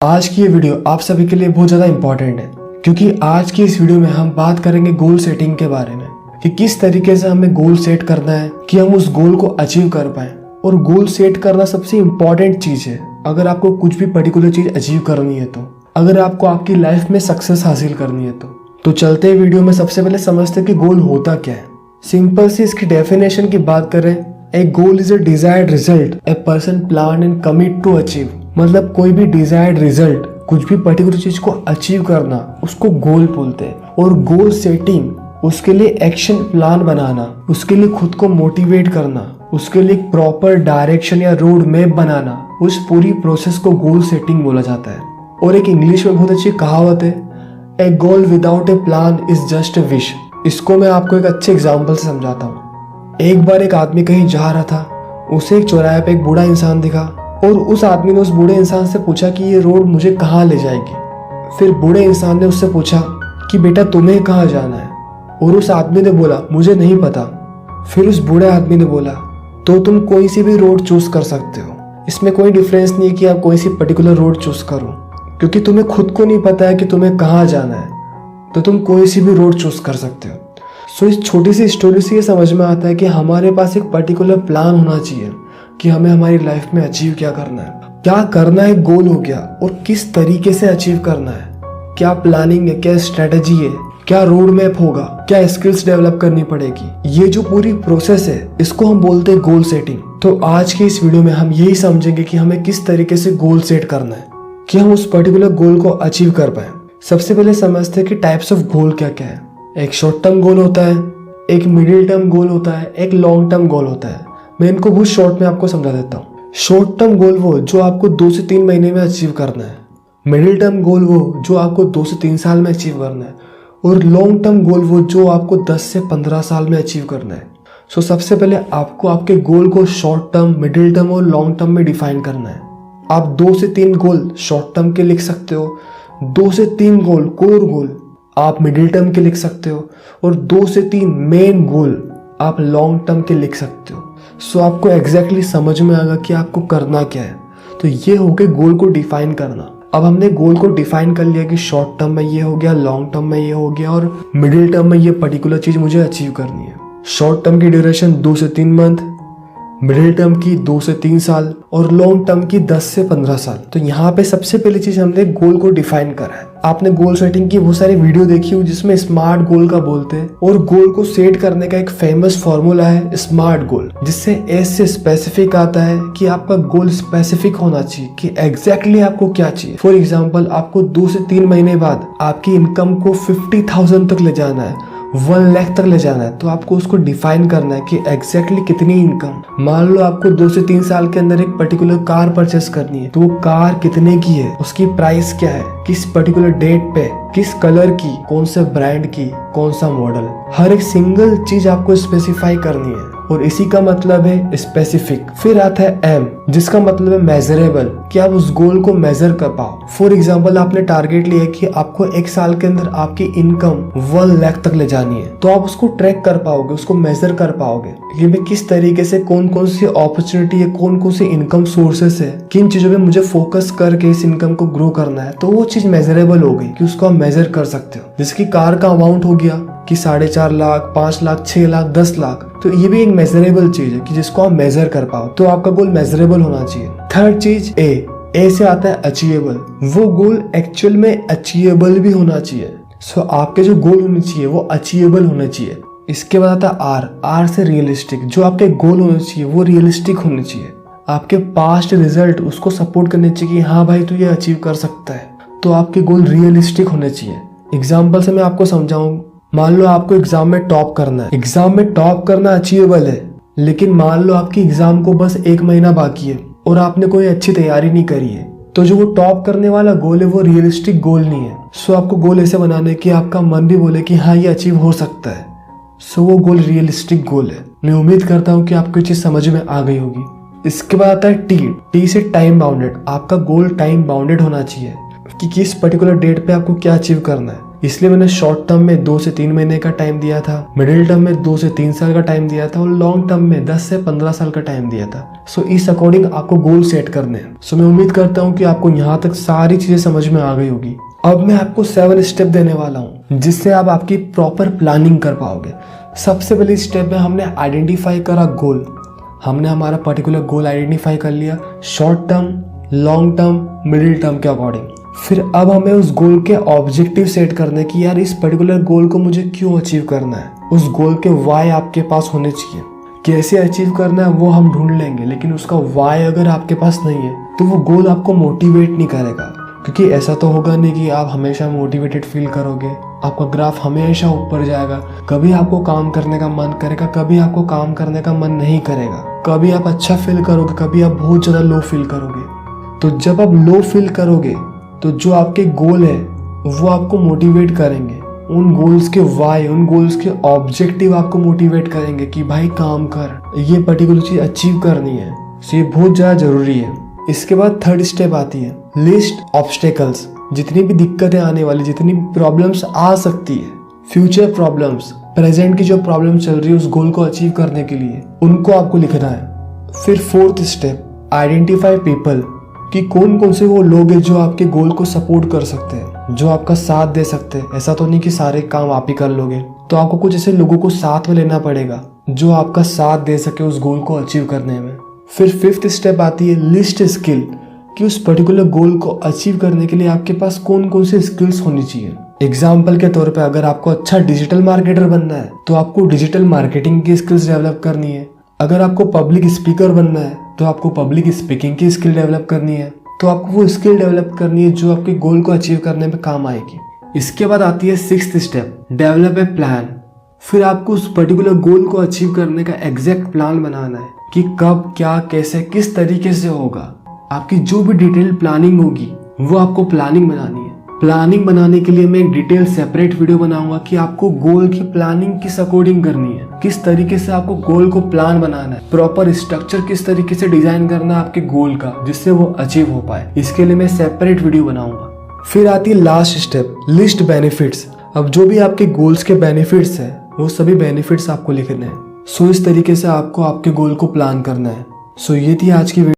आज की ये वीडियो आप सभी के लिए बहुत ज़्यादा इम्पोर्टेंट है क्योंकि आज की इस वीडियो में हम बात करेंगे गोल सेटिंग के बारे में कि किस तरीके से हमें गोल सेट करना है कि हम उस गोल को अचीव कर पाए। और गोल सेट करना सबसे इम्पोर्टेंट चीज़ है अगर आपको कुछ भी पर्टिकुलर चीज़ अचीव करनी है तो, अगर आपको आपकी लाइफ में सक्सेस हासिल करनी है तो चलते हैं वीडियो में। सबसे पहले समझते हैं कि गोल होता क्या है। सिंपल सी इसकी डेफिनेशन की बात करें, a goal is a desired result a person plan and commit to achieve. मतलब कोई भी डिजायर्ड रिजल्ट, कुछ भी पर्टिकुलर चीज को अचीव करना, उसको गोल बोलते हैं। और गोल सेटिंग, उसके लिए एक्शन प्लान बनाना, उसके लिए खुद को मोटिवेट करना, उसके लिए एक प्रॉपर डायरेक्शन या रोड मैप बनाना, उस पूरी प्रोसेस को गोल सेटिंग बोला जाता है। और एक इंग्लिश में बहुत अच्छी कहावत है, a goal without a plan is just a wish. इसको मैं आपको एक अच्छे एग्जाम्पल से समझाता हूँ। एक बार एक आदमी कहीं जा रहा था, उसे एक चौराहे पे एक बूढ़ा इंसान दिखा और उस आदमी ने उस बूढ़े इंसान से पूछा कि ये रोड मुझे कहाँ ले जाएगी। फिर बूढ़े इंसान ने उससे पूछा कि बेटा तुम्हें कहाँ जाना है, और उस आदमी ने बोला मुझे नहीं पता। फिर उस बूढ़े आदमी ने बोला तो तुम कोई सी भी रोड चूज कर सकते हो, इसमें कोई डिफरेंस नहीं है कि आप कोई सी पर्टिकुलर रोड चूज करो, क्योंकि तुम्हें खुद को नहीं पता है कि तुम्हें कहाँ जाना है, तो तुम कोई सी भी रोड चूज कर सकते हो। सो इस छोटी सी स्टोरी से ये समझ में आता है कि हमारे पास एक पर्टिकुलर प्लान होना चाहिए कि हमें हमारी लाइफ में अचीव क्या करना है। क्या करना है गोल हो गया, और किस तरीके से अचीव करना है, क्या प्लानिंग है, क्या स्ट्रेटेजी है, क्या रोड मैप होगा, क्या स्किल्स डेवलप करनी पड़ेगी। ये जो पूरी प्रोसेस है इसको हम बोलते हैं गोल सेटिंग। तो आज के इस वीडियो में हम यही समझेंगे कि हमें किस तरीके से गोल सेट करना है कि हम उस पर्टिकुलर गोल को अचीव कर पाए। सबसे पहले समझते हैं कि टाइप्स ऑफ गोल क्या क्या है। एक शॉर्ट टर्म गोल होता है, एक मिडिल टर्म गोल होता है, एक लॉन्ग टर्म गोल होता है। मैं इनको बहुत शॉर्ट में आपको समझा देता हूँ। शॉर्ट टर्म गोल वो जो आपको 2 से 3 महीने में अचीव करना है, मिडिल टर्म गोल वो जो आपको 2 से 3 साल में अचीव करना है, और लॉन्ग टर्म गोल वो जो आपको 10 से 15 साल में अचीव करना है। सो सबसे पहले आपको आपके गोल को शॉर्ट टर्म, मिडिल टर्म और लॉन्ग टर्म में डिफाइन करना है। आप 2 से 3 गोल शॉर्ट टर्म के लिख सकते हो, 2 से 3 गोल कोर गोल आप मिडिल टर्म के लिख सकते हो, और 2 से 3 मेन गोल आप लॉन्ग टर्म के लिख सकते हो। सो आपको एग्जैक्टली समझ में आएगा कि आपको करना क्या है। तो ये हो गया गोल को डिफाइन करना। अब हमने गोल को डिफाइन कर लिया कि शॉर्ट टर्म में ये हो गया, लॉन्ग टर्म में ये हो गया, और मिडिल टर्म में ये पर्टिकुलर चीज मुझे अचीव करनी है। शॉर्ट टर्म की ड्यूरेशन 2 से 3 मंथ, मिडिल टर्म की 2 से 3 साल, और लॉन्ग टर्म की 10 से 15 साल। तो यहाँ पे सबसे पहली चीज हमने गोल को डिफाइन करा है। आपने गोल सेटिंग की बहुत सारी वीडियो देखी हो जिसमें स्मार्ट गोल का बोलते हैं, और गोल को सेट करने का एक फेमस फॉर्मूला है स्मार्ट गोल, जिससे एस से स्पेसिफिक आता है कि आपका गोल स्पेसिफिक होना चाहिए कि एग्जैक्टली आपको क्या चाहिए। फॉर एग्जाम्पल, आपको 2 से 3 महीने बाद आपकी इनकम को 50,000 तक ले जाना है, 1 लाख तक ले जाना है, तो आपको उसको डिफाइन करना है कि एग्जैक्टली कितनी इनकम। मान लो आपको 2 से 3 साल के अंदर एक पर्टिकुलर कार परचेस करनी है, तो वो कार कितने की है, उसकी प्राइस क्या है, किस पर्टिकुलर डेट पे, किस कलर की, कौन से ब्रांड की, कौन सा मॉडल, हर एक सिंगल चीज आपको स्पेसिफाई करनी है, और इसी का मतलब है स्पेसिफिक। फिर आता है एम, जिसका मतलब है मेजरेबल, कि आप उस गोल को मेजर कर पाओ। फॉर एग्जाम्पल, आपने टारगेट लिया कि आपको 1 साल के अंदर आपकी इनकम 1 लाख तक ले जानी है, तो आप उसको ट्रैक कर पाओगे, उसको मेजर कर पाओगे कि मैं किस तरीके से, कौन कौन सी अपॉर्चुनिटी है, कौन कौन सी इनकम सोर्सेस है, किन चीजों पे मुझे फोकस करके इस इनकम को ग्रो करना है। तो वो चीज मेजरेबल हो गई कि उसको आप मेजर कर सकते हो। जैसे कि कार का अमाउंट हो गया कि 4.5 लाख, 5 लाख, 6 लाख, 10 लाख, तो ये भी एक मेजरेबल चीज है कि जिसको आप मेजर कर पाओ। तो आपका गोल मेजरेबल होना चाहिए। थर्ड चीज ए से आता है अचीवेबल। वो गोल एक्चुअल में अचीवेबल भी होना चाहिए। सो आपके जो गोल होने चाहिए वो अचीवेबल होने चाहिए। इसके बाद आता है आर से रियलिस्टिक। जो आपके गोल होने चाहिए वो रियलिस्टिक होने चाहिए। आपके पास्ट रिजल्ट उसको सपोर्ट करने चाहिए कि हाँ भाई तू ये अचीव कर सकता है। तो आपके गोल रियलिस्टिक होने चाहिए। एग्जाम्पल से मैं आपको समझाऊं, मान लो आपको एग्जाम में टॉप करना है। एग्जाम में टॉप करना अचीवेबल है, लेकिन मान लो आपकी एग्जाम को बस 1 महीना बाकी है और आपने कोई अच्छी तैयारी नहीं करी है, तो जो वो टॉप करने वाला गोल है वो रियलिस्टिक गोल नहीं है। सो आपको गोल ऐसे बनाने कि आपका मन भी बोले कि हाँ ये अचीव हो सकता है। सो वो गोल रियलिस्टिक गोल है। मैं उम्मीद करता हूँ कि आपको ये चीज समझ में आ गई होगी। इसके बाद आता है टी से टाइम बाउंडेड। आपका गोल टाइम बाउंडेड होना चाहिए कि किस पर्टिकुलर डेट पे आपको क्या अचीव करना है। इसलिए मैंने शॉर्ट टर्म में 2 से 3 महीने का टाइम दिया था, मिडिल टर्म में 2 से 3 साल का टाइम दिया था और लॉन्ग टर्म में 10 से 15 साल का टाइम दिया था। सो इस अकॉर्डिंग आपको गोल सेट करने हैं। सो मैं उम्मीद करता हूँ कि आपको यहाँ तक सारी चीजें समझ में आ गई होगी। अब मैं आपको 7 स्टेप देने वाला हूँ जिससे आप आपकी प्रॉपर प्लानिंग कर पाओगे। सबसे पहली स्टेप में हमने आइडेंटिफाई करा गोल। हमने हमारा पर्टिकुलर गोल आइडेंटिफाई कर लिया short term, long term, middle term के अकॉर्डिंग। फिर अब हमें उस गोल के ऑब्जेक्टिव सेट करने की, यार इस पर्टिकुलर गोल को मुझे क्यों अचीव करना है। उस गोल के वाई आपके पास होने चाहिए। कैसे अचीव करना है वो हम ढूंढ लेंगे, लेकिन उसका वाई अगर आपके पास नहीं है तो वो गोल आपको मोटिवेट नहीं करेगा। क्योंकि ऐसा तो होगा नहीं कि आप हमेशा मोटिवेटेड फील करोगे, आपका ग्राफ हमेशा ऊपर जाएगा। कभी आपको काम करने का मन करेगा, कभी आपको काम करने का मन नहीं करेगा। कभी आप अच्छा फील करोगे, कभी आप बहुत ज़्यादा लो फील करोगे। तो जब आप लो फील करोगे तो जो आपके गोल है वो आपको मोटिवेट करेंगे। उन गोल्स के वाई, उन गोल्स के ऑब्जेक्टिव आपको मोटिवेट करेंगे कि भाई काम कर, ये पर्टिकुलर चीज़ अचीव करनी है। तो ये बहुत ज़्यादा ज़रूरी है। इसके बाद थर्ड स्टेप आती है लिस्ट ऑब्स्टेकल्स। जितनी भी दिक्कतें आने वाली, जितनी भी प्रॉब्लम्स आ सकती है, फ्यूचर प्रॉब्लम्स, प्रेजेंट की जो प्रॉब्लम चल रही है उस गोल को अचीव करने के लिए, उनको आपको लिखना है। फिर फोर्थ स्टेप आइडेंटिफाई पीपल, कि कौन कौन से वो लोग हैं जो आपके गोल को सपोर्ट कर सकते हैं, जो आपका साथ दे सकते हैं। ऐसा तो नहीं कि सारे काम आप ही कर लोगे, तो आपको कुछ ऐसे लोगों को साथ में लेना पड़ेगा जो आपका साथ दे सके उस गोल को अचीव करने में। फिर फिफ्थ स्टेप आती है लिस्ट स्किल, कि उस पर्टिकुलर गोल को अचीव करने के लिए आपके पास कौन कौन से स्किल्स होनी चाहिए। एग्जाम्पल के तौर पे अगर आपको अच्छा डिजिटल मार्केटर बनना है तो आपको डिजिटल मार्केटिंग की स्किल्स डेवलप करनी है। अगर आपको पब्लिक स्पीकर बनना है तो आपको पब्लिक स्पीकिंग की स्किल डेवलप करनी है। तो आपको वो स्किल डेवलप करनी है जो आपके गोल को अचीव करने में काम आएगी। इसके बाद आती है sixth step develop a plan. फिर आपको उस पर्टिकुलर गोल को अचीव करने का एग्जैक्ट प्लान बनाना है कि कब, क्या, कैसे, किस तरीके से होगा। आपकी जो भी डिटेल प्लानिंग होगी वो आपको प्लानिंग बनानी है। प्लानिंग बनाने के लिए मैं एक डिटेल सेपरेट वीडियो बनाऊंगा कि आपको गोल की प्लानिंग किस अकॉर्डिंग करनी है, किस तरीके से आपको गोल को प्लान बनाना है, प्रॉपर स्ट्रक्चर किस तरीके से डिजाइन करना है आपके गोल का जिससे वो अचीव हो पाए। इसके लिए मैं सेपरेट वीडियो बनाऊंगा। फिर आती है लास्ट स्टेप लिस्ट बेनिफिट्स। अब जो भी आपके गोल्स के बेनिफिट्स है वो सभी बेनिफिट्स आपको लिखने हैं। सो इस तरीके से आपको आपके गोल को प्लान करना है। सो ये थी आज की